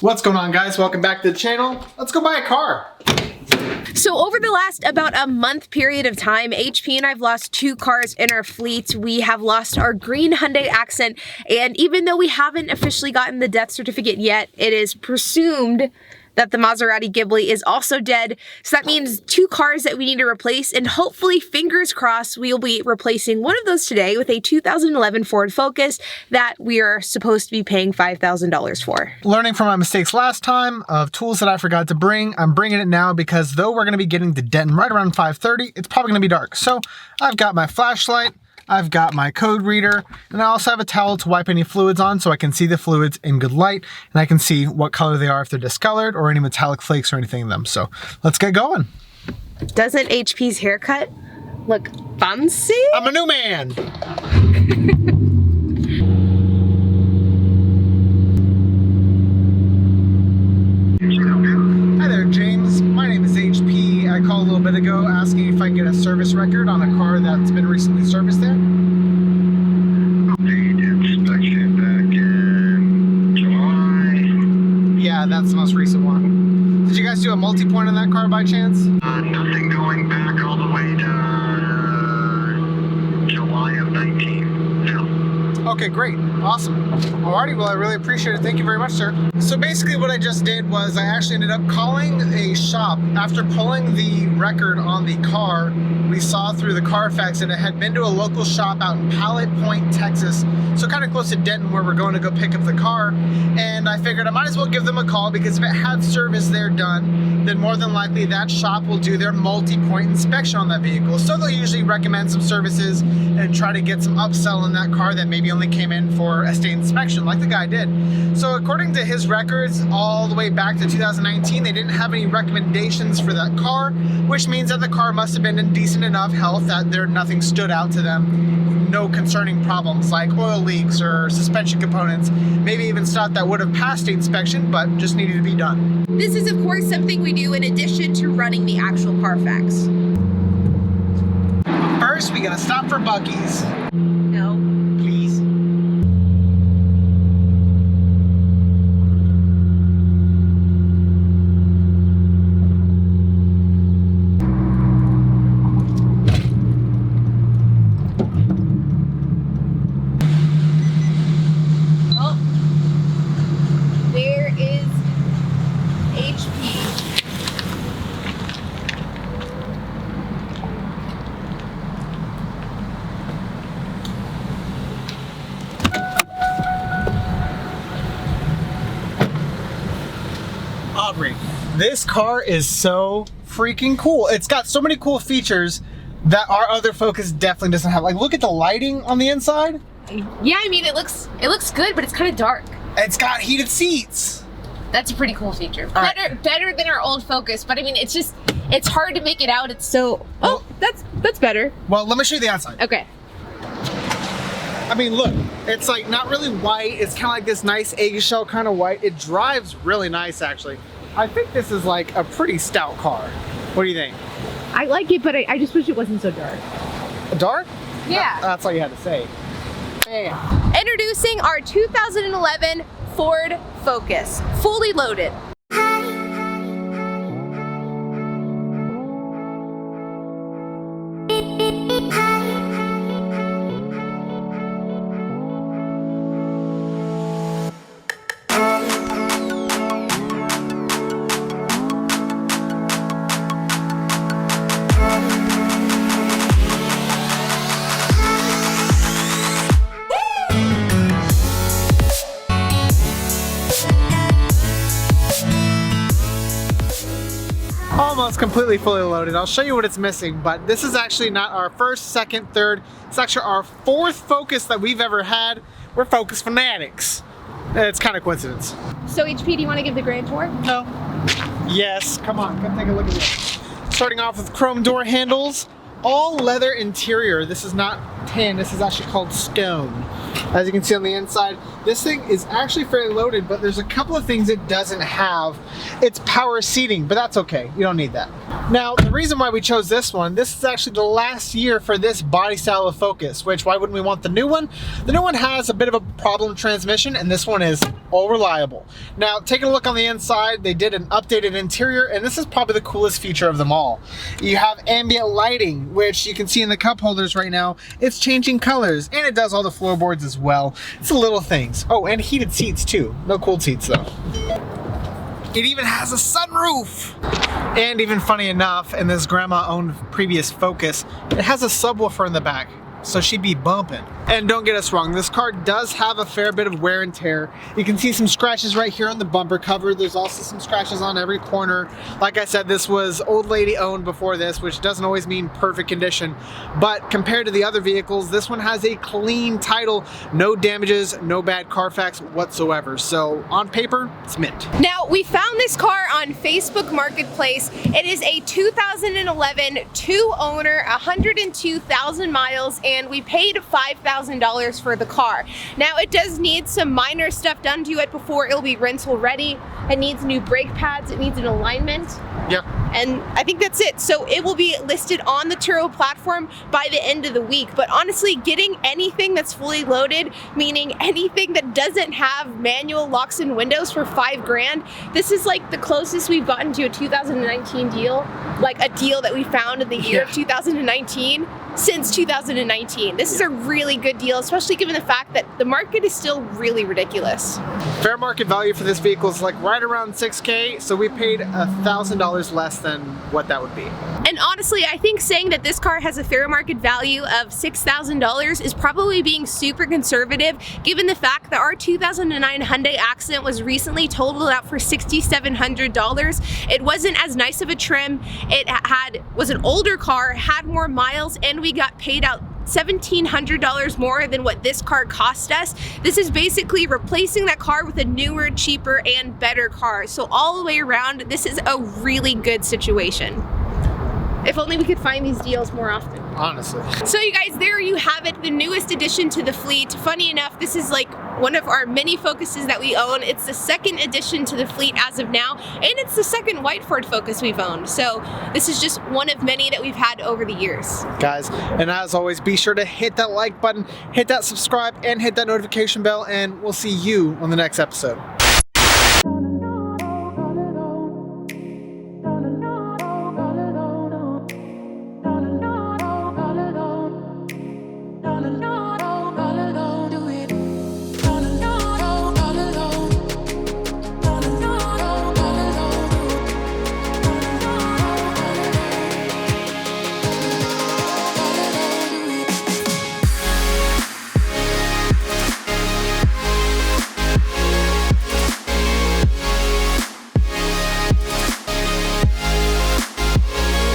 What's going on, guys? Welcome back to the channel. Let's go buy a car. So over the last about a month period of time, HP and I've lost 2 cars in our fleet. We have lost our green Hyundai Accent, and even though we haven't officially gotten the death certificate yet, it is presumed that the Maserati Ghibli is also dead. So that means 2 cars that we need to replace, and hopefully, fingers crossed, we'll be replacing one of those today with a 2011 Ford Focus that we are supposed to be paying $5,000 for. Learning from my mistakes last time of tools that I forgot to bring, I'm bringing it now because though we're gonna be getting to Denton right around 5:30, it's probably gonna be dark. So I've got my flashlight, I've got my code reader, and I also have a towel to wipe any fluids on so I can see the fluids in good light, and I can see what color they are if they're discolored or any metallic flakes or anything in them. So let's get going. Doesn't HP's haircut look fancy? I'm a new man. Hi there, James. My name is HP. I called a little bit ago asking if I can get a service record on a car that's been recently serviced there. Date inspection back in July. Yeah, that's the most recent one. Did you guys do a multi-point on that car by chance? Nothing going back all the way to July of 19. No. Okay, great. Awesome. Alrighty, well, I really appreciate it. Thank you very much, sir. So basically what I just did was I actually ended up calling a shop. After pulling the record on the car, we saw through the Carfax that it had been to a local shop out in Pallet Point, Texas, so kind of close to Denton where we're going to go pick up the car. And I figured I might as well give them a call because if it had service there done, then more than likely that shop will do their multi-point inspection on that vehicle. So they'll usually recommend some services and try to get some upsell in that car that maybe only came in for a state inspection like the guy did. So according to his records all the way back to 2019, they didn't have any recommendations for that car, which means that the car must have been in decent enough health that nothing stood out to them. No concerning problems like oil leaks or suspension components, maybe even stuff that would have passed the inspection but just needed to be done. This is of course something we do in addition to running the actual Carfax. First, we gotta stop for Buc-ee's. No. Please. Oh, there is HP. Aubrey, this car is so freaking cool. It's got so many cool features that our other Focus definitely doesn't have. Like, look at the lighting on the inside. Yeah, I mean it looks good, but it's kind of dark. It's got heated seats. That's a pretty cool feature. All Better than our old Focus, but I mean it's hard to make it out. It's so Well- that's better. Well, let me show you the outside. Okay. I mean, look, it's like not really white. It's kind of like this nice eggshell kind of white. It drives really nice, actually. I think this is like a pretty stout car. What do you think? I like it, but I just wish it wasn't so dark. Dark? Yeah. That's all you had to say. Bam. Introducing our 2011 Ford Focus, fully loaded. Almost completely fully loaded. I'll show you what it's missing, but this is actually not our first, second, third. It's actually our 4th Focus that we've ever had. We're Focus fanatics. It's kind of coincidence. So HP, do you want to give the grand tour? No. Yes, come on, come take a look at this. Starting off with chrome door handles, all leather interior. This is not tin, this is actually called stone. As you can see on the inside, This thing is actually fairly loaded, but there's a couple of things it doesn't have. It's power seating, but that's okay. You don't need that. Now, the reason why we chose this one, this is actually the last year for this body style of Focus, which why wouldn't we want the new one? The new one has a bit of a problem transmission, and this one is all reliable. Now, taking a look on the inside, they did an updated interior, and this is probably the coolest feature of them all. You have ambient lighting, which you can see in the cup holders right now. It's changing colors, and it does all the floorboards as well. It's the little things. Oh, and heated seats too. No cooled seats though. It even has a sunroof. And even funny enough, in this grandma-owned previous Focus, it has a subwoofer in the back, so she'd be bumping. And don't get us wrong, this car does have a fair bit of wear and tear. You can see some scratches right here on the bumper cover. There's also some scratches on every corner. Like I said, this was old lady owned before this, which doesn't always mean perfect condition. But compared to the other vehicles, this one has a clean title, no damages, no bad Carfax whatsoever. So on paper, it's mint. Now, we found this car on Facebook Marketplace. It is a 2011 two-owner, 102,000 miles, and we paid $5,000 for the car. Now, it does need some minor stuff done to it before it'll be rental ready. It needs new brake pads, it needs an alignment. Yep. And I think that's it. So it will be listed on the Turo platform by the end of the week. But honestly, getting anything that's fully loaded, meaning anything that doesn't have manual locks and windows for $5,000, this is like the closest we've gotten to a 2019 deal, like a deal that we found in the year of 2019 since 2019. This is a really good deal, especially given the fact that the market is still really ridiculous. Fair market value for this vehicle is like right around $6,000, so we paid $1,000 less than what that would be. And honestly, I think saying that this car has a fair market value of $6,000 is probably being super conservative, given the fact that our 2009 Hyundai Accent was recently totaled out for $6,700. It wasn't as nice of a trim. It was an older car, had more miles, and we got paid out $1,700 more than what this car cost us. This is basically replacing that car with a newer, cheaper, and better car. So all the way around, this is a really good situation. If only we could find these deals more often. Honestly. So you guys, there you have it, the newest addition to the fleet. Funny enough, this is like one of our many Focuses that we own. It's the second addition to the fleet as of now, and it's the second white Ford Focus we've owned. So this is just one of many that we've had over the years. Guys, and as always, be sure to hit that like button, hit that subscribe, and hit that notification bell, and we'll see you on the next episode.